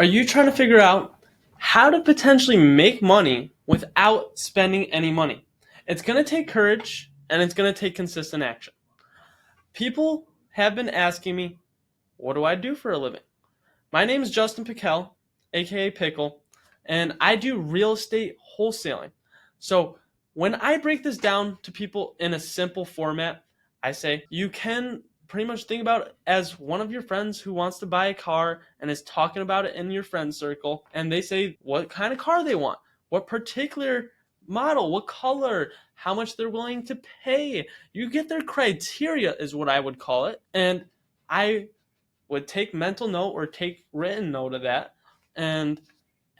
Are you trying to figure out how to potentially make money without spending any money? It's going to take courage and it's going to take consistent action. People have been asking me, what do I do for a living? My name is Justin Pickell, a.k.a. Pickle, and I do real estate wholesaling. So when I break this down to people in a simple format, I say you can pretty much think about it as one of your friends who wants to buy a car and is talking about it in your friend circle, and they say what kind of car they want, what particular model, what color, how much they're willing to pay. You get their criteria is what I would call it, and I would take mental note or take written note of that and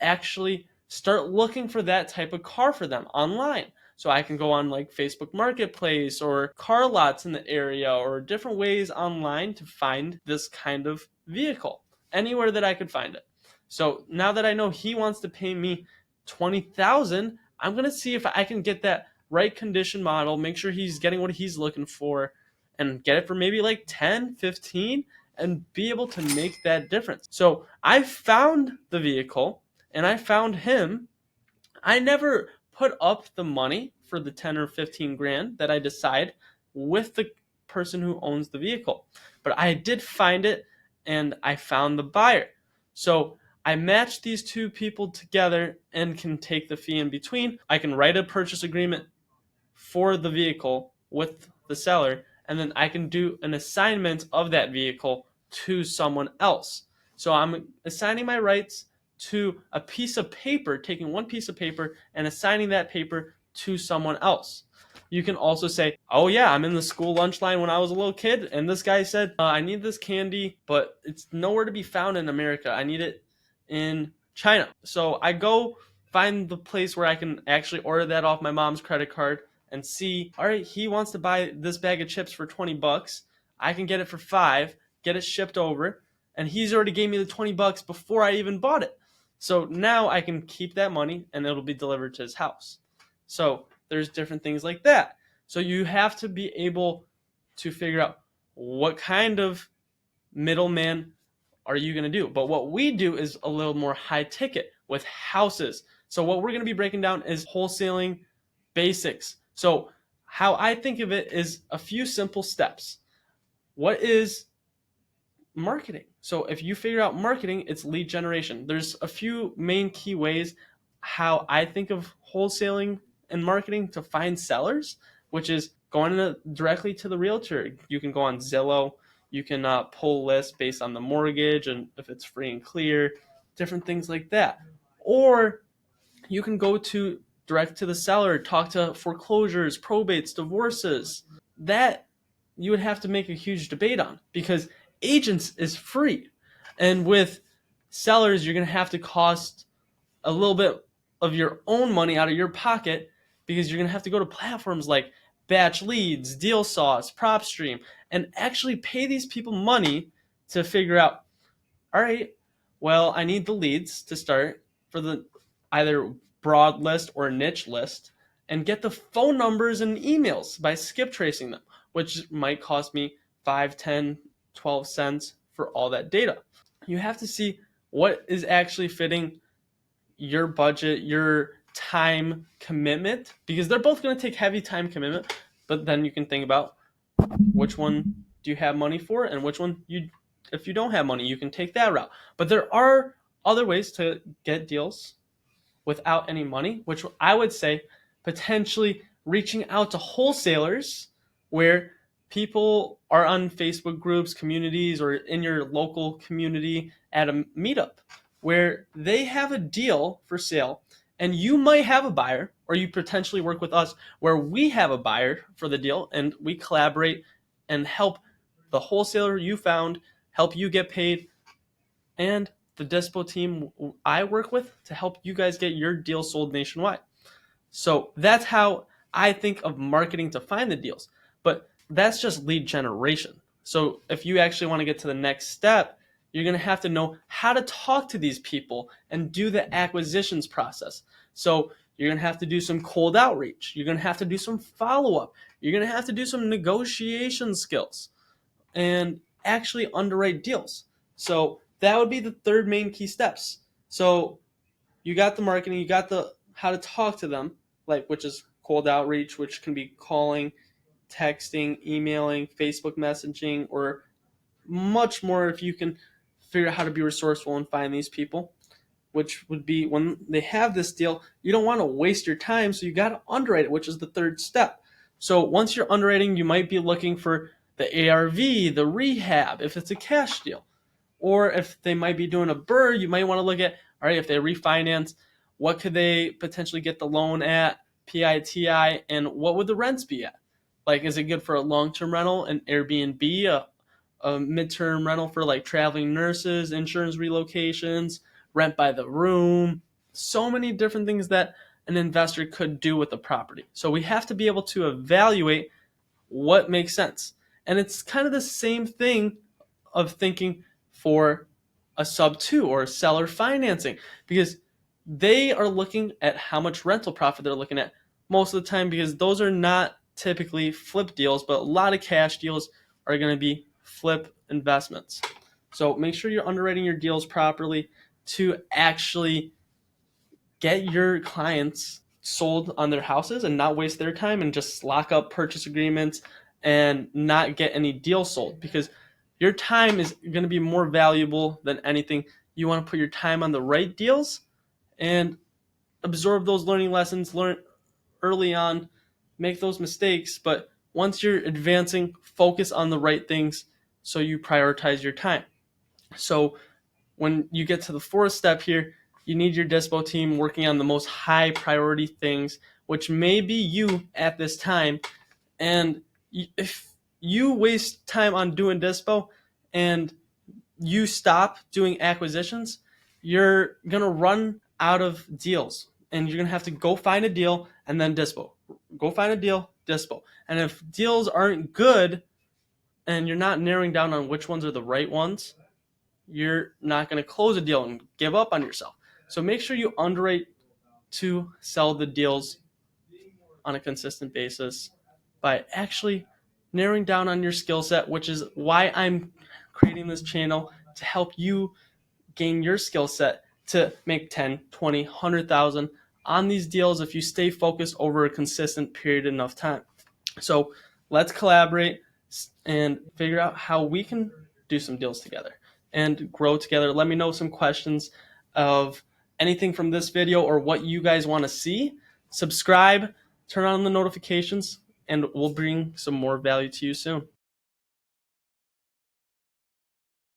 actually start looking for that type of car for them online. So I can go on like Facebook Marketplace or car lots in the area or different ways online to find this kind of vehicle anywhere that I could find it. So now that I know he wants to pay me $20,000, I'm going to see if I can get that right condition model, make sure he's getting what he's looking for, and get it for maybe like 10, 15, and be able to make that difference. So I found the vehicle and I found him. I never put up the money for the 10 or 15 grand that I decide with the person who owns the vehicle. But I did find it and I found the buyer. So I matched these two people together and can take the fee in between. I can write a purchase agreement for the vehicle with the seller, and then I can do an assignment of that vehicle to someone else. So I'm assigning my rights to a piece of paper, taking one piece of paper and assigning that paper to someone else. You can also say, oh yeah, I'm in the school lunch line when I was a little kid, and this guy said, I need this candy, but it's nowhere to be found in America. I need it in China. So I go find the place where I can actually order that off my mom's credit card and see, all right, he wants to buy this bag of chips for $20. I can get it for $5, get it shipped over, and he's already gave me the $20 before I even bought it. So now I can keep that money and it'll be delivered to his house. So there's different things like that. So you have to be able to figure out what kind of middleman are you going to do. But what we do is a little more high ticket with houses. So what we're going to be breaking down is wholesaling basics. So how I think of it is a few simple steps. What is marketing? So if you figure out marketing, it's lead generation. There's a few main key ways how I think of wholesaling and marketing to find sellers, which is going directly to the realtor. You can go on Zillow. You can pull lists based on the mortgage and if it's free and clear, different things like that. Or you can go to direct to the seller, talk to foreclosures, probates, divorces. That you would have to make a huge debate on because agents is free. And with sellers, you're going to have to cost a little bit of your own money out of your pocket because you're going to have to go to platforms like Batch Leads, Deal Sauce, PropStream, and actually pay these people money to figure out, all right, well, I need the leads to start for the either broad list or niche list and get the phone numbers and emails by skip tracing them, which might cost me 5, 10, 12 cents for all that data. You have to see what is actually fitting your budget, your time commitment, because they're both going to take heavy time commitment, but then you can think about which one do you have money for and which one if you don't have money, you can take that route. But there are other ways to get deals without any money, which I would say potentially reaching out to wholesalers where people are on Facebook groups, communities, or in your local community at a meetup where they have a deal for sale and you might have a buyer, or you potentially work with us where we have a buyer for the deal and we collaborate and help the wholesaler you found help you get paid, and the Dispo team I work with to help you guys get your deal sold nationwide. So that's how I think of marketing to find the deals. But that's just lead generation. So if you actually want to get to the next step, you're going to have to know how to talk to these people and do the acquisitions process. So you're going to have to do some cold outreach. You're going to have to do some follow-up. You're going to have to do some negotiation skills and actually underwrite deals. So that would be the third main key steps. So you got the marketing, you got the how to talk to them, like, which is cold outreach, which can be calling, texting, emailing, Facebook messaging, or much more if you can figure out how to be resourceful and find these people, which would be when they have this deal, you don't want to waste your time, so you got to underwrite it, which is the third step. So once you're underwriting, you might be looking for the ARV, the rehab, if it's a cash deal. Or if they might be doing a BRRRR, you might want to look at, all right, if they refinance, what could they potentially get the loan at, PITI, and what would the rents be at? Like, is it good for a long-term rental, an Airbnb, a midterm rental for like traveling nurses, insurance relocations, rent by the room? So many different things that an investor could do with a property. So we have to be able to evaluate what makes sense. And it's kind of the same thing of thinking for a sub 2 or seller financing, because they are looking at how much rental profit they're looking at most of the time, because those are not typically flip deals, but a lot of cash deals are going to be flip investments. So make sure you're underwriting your deals properly to actually get your clients sold on their houses and not waste their time and just lock up purchase agreements and not get any deals sold, because your time is going to be more valuable than anything. You want to put your time on the right deals and absorb those learning lessons, learn early on, make those mistakes, but once you're advancing, focus on the right things so you prioritize your time. So when you get to the fourth step here, you need your dispo team working on the most high priority things, which may be you at this time. And if you waste time on doing dispo and you stop doing acquisitions, you're going to run out of deals and you're going to have to go find a deal and then dispo. Go find a deal, dispo. And if deals aren't good and you're not narrowing down on which ones are the right ones, you're not going to close a deal and give up on yourself. So make sure you underwrite to sell the deals on a consistent basis by actually narrowing down on your skill set, which is why I'm creating this channel, to help you gain your skill set to make 10, 20, 100,000 on these deals if you stay focused over a consistent period enough time. So let's collaborate and figure out how we can do some deals together and grow together. Let me know some questions of anything from this video or what you guys want to see. Subscribe, turn on the notifications, and we'll bring some more value to you soon.